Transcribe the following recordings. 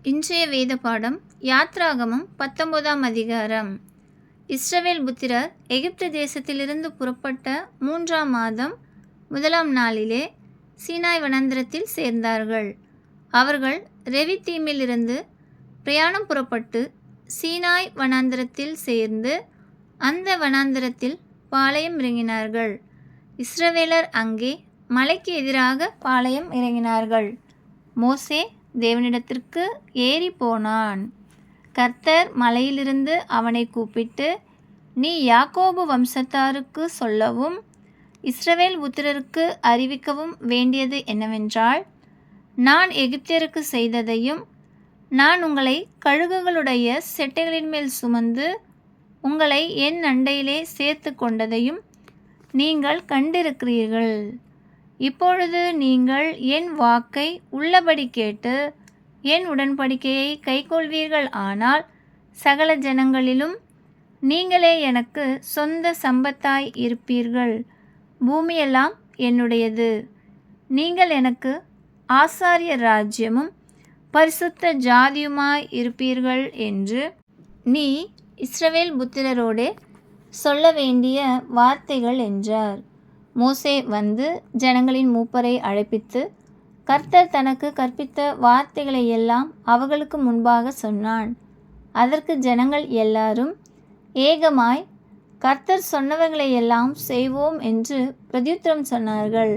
இன்றைய வேத பாடம் யாத்ராகமம் 19ஆம் அதிகாரம். இஸ்ரவேல் புத்திரர் எகிப்து தேசத்திலிருந்து புறப்பட்ட 3ஆம் மாதம் 1ஆம் நாளிலே சீனாய் வனாந்திரத்தில் சேர்ந்தார்கள். அவர்கள் ரெவித்தீமிலிருந்து பிரயாணம் புறப்பட்டு சீனாய் வனாந்திரத்தில் சேர்ந்து அந்த வனாந்திரத்தில் பாளையம் இறங்கினார்கள். இஸ்ரவேலர் அங்கே மலைக்கு எதிராக பாளையம் இறங்கினார்கள். மோசே தேவனிடத்திற்கு ஏறி போனான். கர்த்தர் மலையிலிருந்து அவனை கூப்பிட்டு, நீ யாக்கோபு வம்சத்தாருக்கு சொல்லவும் இஸ்ரவேல் புத்திரருக்கு அறிவிக்கவும் வேண்டியது என்னவென்றால், நான் எகிப்தியருக்கு செய்ததையும் நான் உங்களை கழுகுகளுடைய செட்டைகளின் மேல் சுமந்து உங்களை என் அண்டையிலே சேர்த்து கொண்டதையும் நீங்கள் கண்டிருக்கிறீர்கள். இப்பொழுது நீங்கள் என் வாக்கை உள்ளபடி கேட்டு என் உடன்படிக்கையை கைக்கொள்வீர்கள். ஆனால் சகல ஜனங்களிலும் நீங்களே எனக்கு சொந்த சம்பத்தாய் இருப்பீர்கள். பூமியெல்லாம் என்னுடையது. நீங்கள் எனக்கு ஆசாரிய ராஜ்யமும் பரிசுத்த ஜாதியுமாய் இருப்பீர்கள் என்று நீ இஸ்ரவேல் புத்திரரோடே சொல்ல வேண்டிய வார்த்தைகள் என்றார். மோசே வந்து ஜனங்களின் மூப்பரை அழைப்பித்து கர்த்தர் தனக்கு கற்பித்த வார்த்தைகளை எல்லாம் அவர்களுக்கு முன்பாக சொன்னான். அதற்கு ஜனங்கள் எல்லாரும் ஏகமாய் கர்த்தர் சொன்னவர்களை எல்லாம் செய்வோம் என்று பிரதியுத்தரம் சொன்னார்கள்.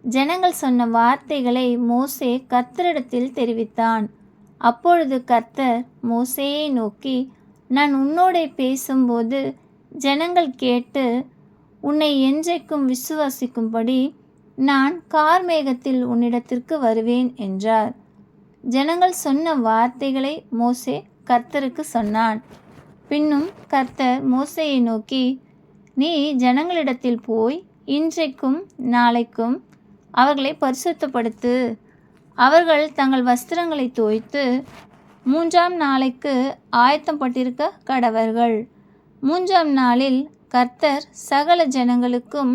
ஜனங்கள் சொன்ன வார்த்தைகளை மோசே கர்த்தரிடத்தில் தெரிவித்தான். அப்பொழுது கர்த்தர் மோசேயை நோக்கி, நான் உன்னோடே பேசும்போது ஜனங்கள் கேட்டு உன்னை என்றைக்கும் விசுவாசிக்கும்படி நான் கார்மேகத்தில் உன்னிடத்திற்கு வருவேன் என்றார். ஜனங்கள் சொன்ன வார்த்தைகளை மோசே கர்த்தருக்கு சொன்னான். பின்னும் கர்த்தர் மோசேயை நோக்கி, நீ ஜனங்களிடத்தில் போய் இன்றைக்கும் நாளைக்கும் அவர்களை பரிசுத்தப்படுத்து. அவர்கள் தங்கள் வஸ்திரங்களை தோய்த்து 3ஆம் நாளைக்கு ஆயத்தம் பட்டிருக்க கடவர்கள். 3ஆம் நாளில் கர்த்தர் சகல ஜனங்களுக்கும்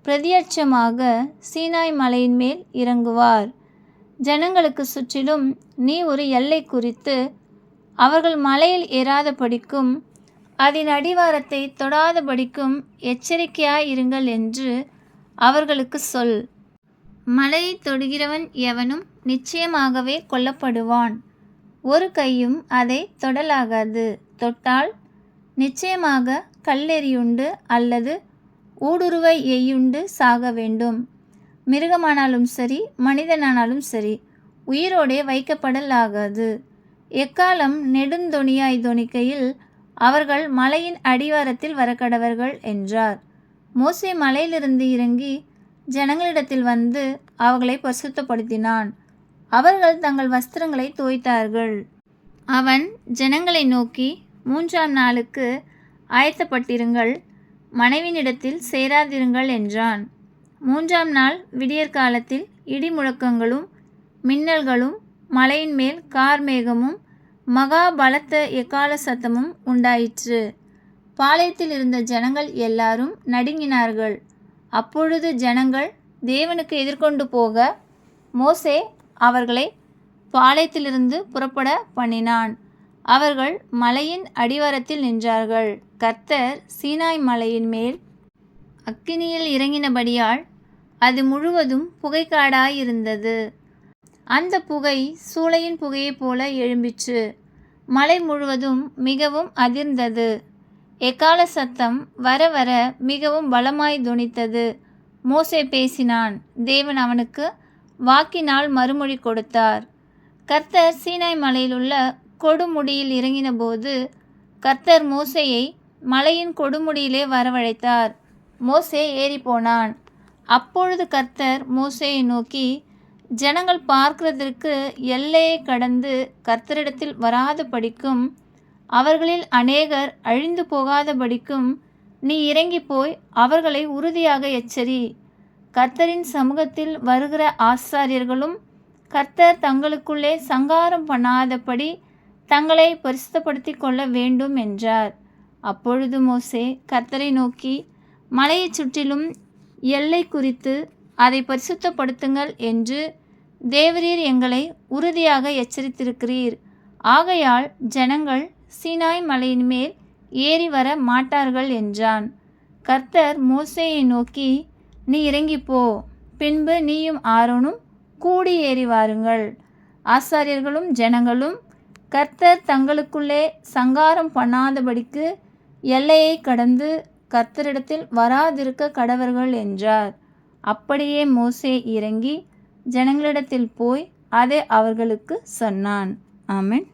பிரதியட்சமாக சீனாய் மலையின் மேல் இறங்குவார். ஜனங்களுக்கு சுற்றிலும் நீ ஒரு எல்லை குறித்து அவர்கள் மலையில் ஏறாதபடிக்கும் அதன் அடிவாரத்தை தொடாதபடிக்கும் எச்சரிக்கையாயிருங்கள் என்று அவர்களுக்கு சொல். மலையை தொடுகிறவன் எவனும் நிச்சயமாகவே கொல்லப்படுவான். ஒரு கையும் அதை தொடலாகாது. தொட்டால் நிச்சயமாக கல்லெறியுண்டு அல்லது ஊடுருவ எய்யுண்டு சாக வேண்டும். மிருகமானாலும் சரி, மனிதனானாலும் சரி, உயிரோடே வைக்கப்படலாகாது. எக்காலம் நெடுந்தொனியாய் தொனிக்கையில் அவர்கள் மலையின் அடிவாரத்தில் வரக்கடவர்கள் என்றார். மோசே மலையிலிருந்து இறங்கி ஜனங்களிடத்தில் வந்து அவர்களை பரிசுத்தப்படுத்தினான். அவர்கள் தங்கள் வஸ்திரங்களை தோய்த்தார்கள். அவன் ஜனங்களை நோக்கி, 3ஆம் நாளுக்கு ஆயத்தப்பட்டிருங்கள், மனைவினிடத்தில் சேராதிருங்கள் என்றான். 3ஆம் நாள் விடியற்காலத்தில் இடி முழக்கங்களும் மின்னல்களும் மலையின் மேல் கார்மேகமும் மகா பலத்த எக்கால சத்தமும் உண்டாயிற்று. பாளையத்தில் இருந்த ஜனங்கள் எல்லாரும் நடுங்கினார்கள். அப்பொழுது ஜனங்கள் தேவனுக்கு எதிர்கொண்டு போக மோசே அவர்களை பாளையத்திலிருந்து புறப்பட பண்ணினான். அவர்கள் மலையின் அடிவாரத்தில் நின்றார்கள். கர்த்தர் சீனாய் மலையின் மேல் அக்கினியில் இறங்கினபடியால் அது முழுவதும் புகைக்காடாயிருந்தது. அந்த புகை சூளையின் புகையைப் போல எழும்பிற்று. மலை முழுவதும் மிகவும் அதிர்ந்தது. எக்கால சத்தம் வர வர மிகவும் பலமாய் தொனித்தது. மோசே பேசினான். தேவன் அவனுக்கு வாக்கினால் மறுமொழி கொடுத்தார். கர்த்தர் சீனாய் மலையிலுள்ள கொடுமுடியில் இறங்கினபோது கர்த்தர் மோசேயை மலையின் கொடுமுடியிலே வரவழைத்தார். மோசே ஏறிப்போனான். அப்பொழுது கர்த்தர் மோசேயை நோக்கி, ஜனங்கள் பார்க்கிறதற்கு எல்லையை கடந்து கர்த்தரிடத்தில் வராதபடிக்கும் அவர்களில் அநேகர் அழிந்து போகாதபடிக்கும் நீ இறங்கி போய் அவர்களை உறுதியாக எச்சரி. கர்த்தரின் சமூகத்தில் வருகிற ஆசாரியர்களும் கர்த்தர் தங்களுக்குள்ளே சங்காரம் பண்ணாதபடி தங்களை பரிசுத்தப்படுத்தி கொள்ள வேண்டும் என்றார். அப்பொழுது மோசே கர்த்தரை நோக்கி, மலையைச் சுற்றிலும் எல்லை குறித்து அதை பரிசுத்தப்படுத்துங்கள் என்று தேவரீர் எங்களை உறுதியாக எச்சரித்திருக்கிறீர். ஆகையால் ஜனங்கள் சீனாய் மலையின் மேல் ஏறி வர மாட்டார்கள் என்றான். கர்த்தர் மோசேயை நோக்கி, நீ இறங்கிப்போ, பின்பு நீயும் ஆரோனும் கூடி ஏறி வாருங்கள். ஆசாரியர்களும் ஜனங்களும் கர்த்தர் தங்களுக்குள்ளே சங்காரம் பண்ணாதபடிக்கு எல்லையை கடந்து கர்த்தரிடத்தில் வராதிருக்க கடவர்கள் என்றார். அப்படியே மோசே இறங்கி ஜனங்களிடத்தில் போய் அதை அவர்களுக்கு சொன்னான். ஆமென்.